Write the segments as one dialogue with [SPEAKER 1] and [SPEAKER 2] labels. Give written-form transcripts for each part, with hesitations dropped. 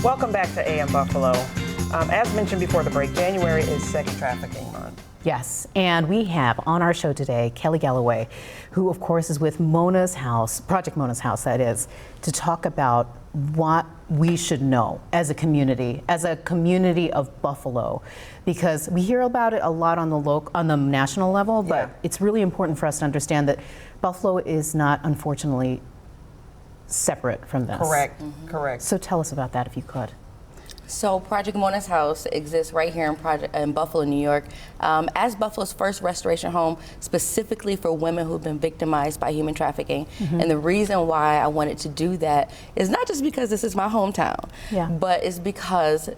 [SPEAKER 1] Welcome back to AM Buffalo. As mentioned before the break, January is Sex Trafficking Month.
[SPEAKER 2] Yes, and we have on our show today Kelly Galloway, who of course is with Mona's House, Project Mona's House that is, to talk about what we should know as a community of Buffalo, because we hear about it a lot on the national level, but it's really important for us to understand that Buffalo is not, unfortunately, separate from this.
[SPEAKER 1] Correct, correct.
[SPEAKER 2] So tell us about that if you could.
[SPEAKER 3] So Project Mona's House exists right here in Buffalo, New York, as Buffalo's first restoration home specifically for women who've been victimized by human trafficking. And the reason why I wanted to do that is not just because this is my hometown, but it's because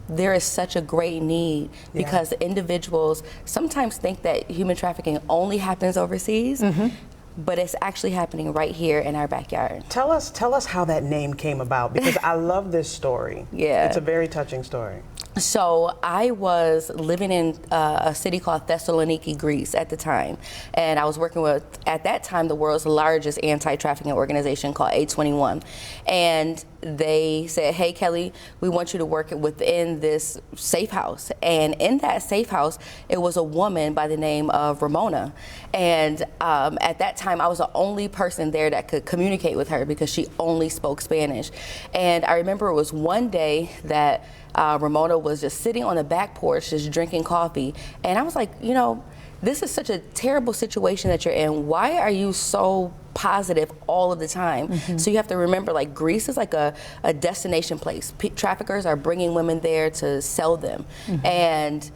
[SPEAKER 3] there is such a great need, because individuals sometimes think that human trafficking only happens overseas. But it's actually happening right here in our backyard.
[SPEAKER 1] Tell us how that name came about, because I love this story. It's a very touching story.
[SPEAKER 3] So I was living in a city called Thessaloniki, Greece at the time. And I was working with, at that time, the world's largest anti-trafficking organization called A21. And they said, hey, Kelly, we want you to work within this safe house. And in that safe house, it was a woman by the name of Ramona. And at that time, I was the only person there that could communicate with her because she only spoke Spanish. And I remember it was one day that Ramona was just sitting on the back porch, just drinking coffee. And I was like, you know, this is such a terrible situation that you're in. Why are you so positive all of the time? So you have to remember, like, Greece is like a destination place. Traffickers are bringing women there to sell them. And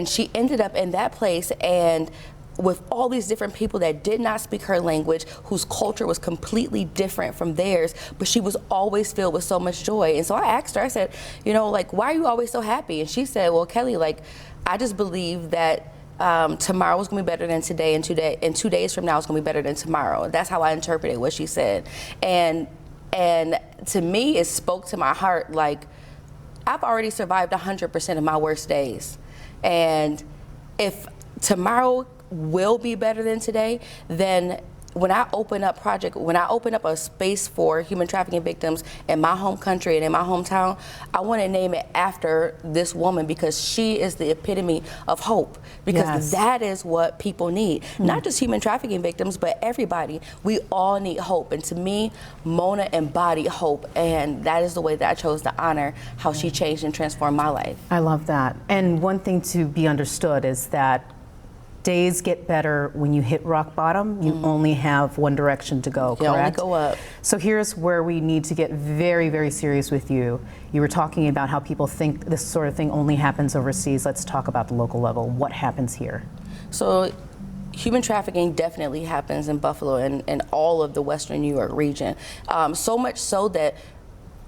[SPEAKER 3] she ended up in that place, and with all these different people that did not speak her language, whose culture was completely different from theirs, but she was always filled with so much joy. And so I asked her, I said, you know, like, why are you always so happy? And she said, well, Kelly, like, I just believe that tomorrow is going to be better than today, and 2 days from now is going to be better than tomorrow. That's how I interpreted what she said. And to me, it spoke to my heart, like, I've already survived 100% of my worst days. And if tomorrow will be better than today, then when I open up a space for human trafficking victims in my home country and in my hometown, I want to name it after this woman, because she is the epitome of hope, because that is what people need. Not just human trafficking victims, but everybody. We all need hope. And to me, Mona embodied hope, and that is the way that I chose to honor how she changed and transformed my life.
[SPEAKER 2] I love that. And one thing to be understood is that days get better when you hit rock bottom. You only have one direction to go, correct?
[SPEAKER 3] You only go up.
[SPEAKER 2] So here's where we need to get very, very serious with you. You were talking about how people think this sort of thing only happens overseas. Let's talk about the local level. What happens here?
[SPEAKER 3] So human trafficking definitely happens in Buffalo and all of the Western New York region. So much so that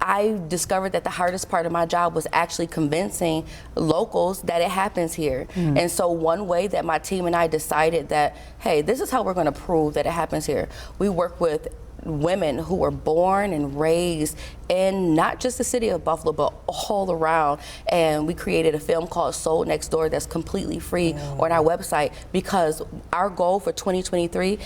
[SPEAKER 3] I discovered that the hardest part of my job was actually convincing locals that it happens here. And so one way that my team and I decided that, hey, this is how we're going to prove that it happens here. We work with women who were born and raised in not just the city of Buffalo, but all around. And we created a film called Sold Next Door that's completely free on our website, because our goal for 2023,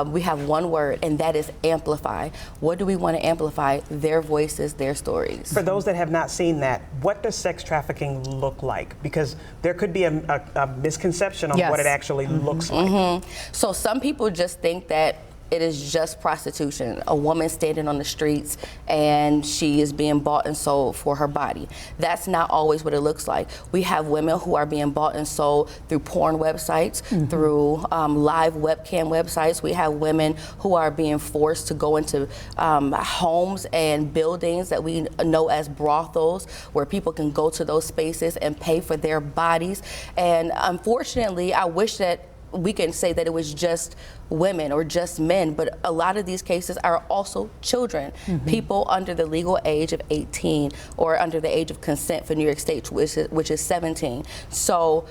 [SPEAKER 3] we have one word, and that is amplify. What do we want to amplify? Their voices, their stories.
[SPEAKER 1] For those that have not seen that, what does sex trafficking look like? Because there could be a misconception on what it actually looks like.
[SPEAKER 3] So some people just think that it is just prostitution, a woman standing on the streets and she is being bought and sold for her body. That's not always what it looks like. We have women who are being bought and sold through porn websites, through live webcam websites. We have women who are being forced to go into homes and buildings that we know as brothels, where people can go to those spaces and pay for their bodies. And unfortunately, I wish that we can say that it was just women or just men, but a lot of these cases are also children, people under the legal age of 18 or under the age of consent for New York State, which is 17. So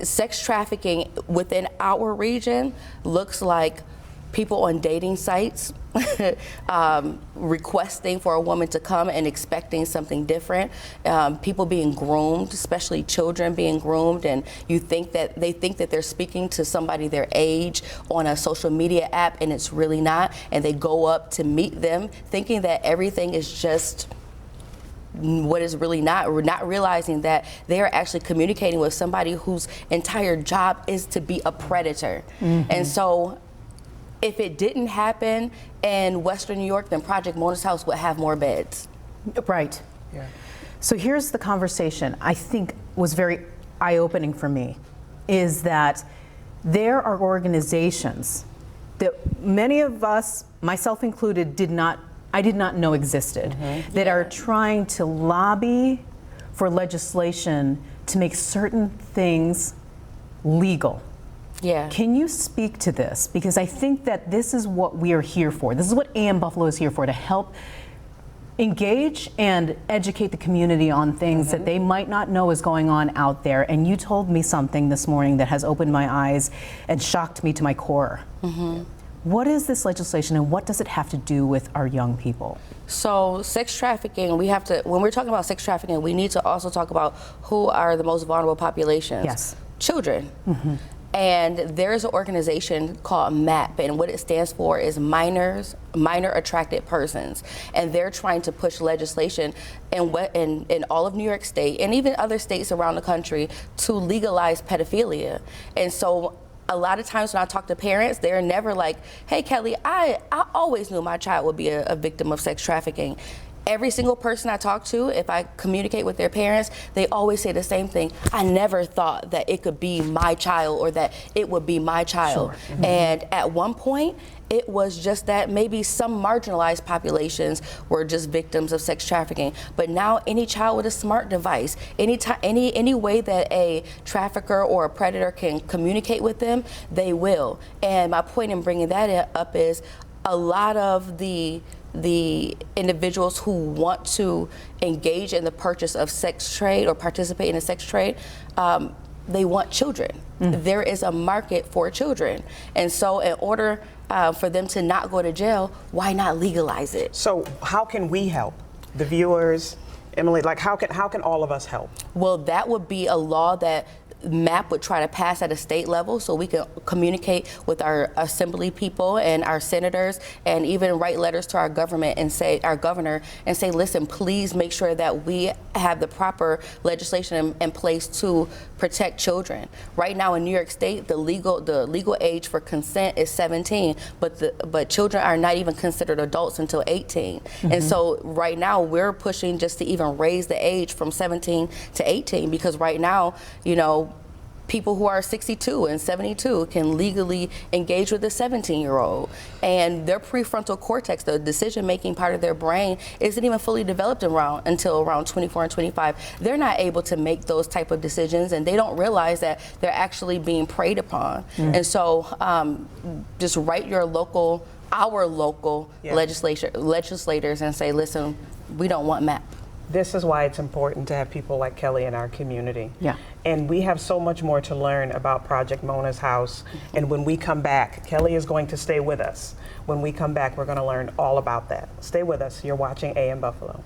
[SPEAKER 3] sex trafficking within our region looks like people on dating sites requesting for a woman to come and expecting something different. People being groomed, especially children being groomed, and they think that they're speaking to somebody their age on a social media app, and it's really not. And they go up to meet them thinking that everything is just what is really not realizing that they are actually communicating with somebody whose entire job is to be a predator. And so if it didn't happen in Western New York, then Project Mona's House would have more beds.
[SPEAKER 2] Right.
[SPEAKER 1] Yeah.
[SPEAKER 2] So here's the conversation I think was very eye-opening for me, is that there are organizations that many of us, myself included, I did not know existed, that are trying to lobby for legislation to make certain things legal.
[SPEAKER 3] Yeah.
[SPEAKER 2] Can you speak to this? Because I think that this is what we are here for. This is what AM Buffalo is here for, to help engage and educate the community on things that they might not know is going on out there. And you told me something this morning that has opened my eyes and shocked me to my core. What is this legislation and what does it have to do with our young people?
[SPEAKER 3] So sex trafficking, when we're talking about sex trafficking, we need to also talk about who are the most vulnerable populations.
[SPEAKER 2] Yes.
[SPEAKER 3] Children. And there's an organization called MAP, and what it stands for is Minor Attracted Persons. And they're trying to push legislation in all of New York State and even other states around the country to legalize pedophilia. And so a lot of times when I talk to parents, they're never like, hey, Kelly, I always knew my child would be a victim of sex trafficking. Every single person I talk to, if I communicate with their parents, they always say the same thing. I never thought that it could be my child or that it would be my child.
[SPEAKER 2] Sure.
[SPEAKER 3] And at one point, it was just that maybe some marginalized populations were just victims of sex trafficking. But now any child with a smart device, any way that a trafficker or a predator can communicate with them, they will. And my point in bringing that up is a lot of the individuals who want to engage in the purchase of sex trade or participate in a sex trade, they want children. There is a market for children. And so in order for them to not go to jail, why not legalize it?
[SPEAKER 1] So how can we help? The viewers, Emily, like how can all of us help?
[SPEAKER 3] Well, that would be a law that MAP would try to pass at a state level so we can communicate with our assembly people and our senators and even write letters to our government and say, our governor, and say, listen, please make sure that we have the proper legislation in place to protect children. Right now in New York State, the legal age for consent is 17, but children are not even considered adults until 18. And so right now we're pushing just to even raise the age from 17 to 18, because right now, you know, people who are 62 and 72 can legally engage with a 17-year-old. And their prefrontal cortex, the decision-making part of their brain, isn't even fully developed until around 24 and 25. They're not able to make those type of decisions, and they don't realize that they're actually being preyed upon. And so just write our local legislators and say, listen, we don't want MAP.
[SPEAKER 1] This is why it's important to have people like Kelly in our community.
[SPEAKER 2] Yeah.
[SPEAKER 1] And we have so much more to learn about Project Mona's House. And when we come back, Kelly is going to stay with us. When we come back, we're going to learn all about that. Stay with us. You're watching AM Buffalo.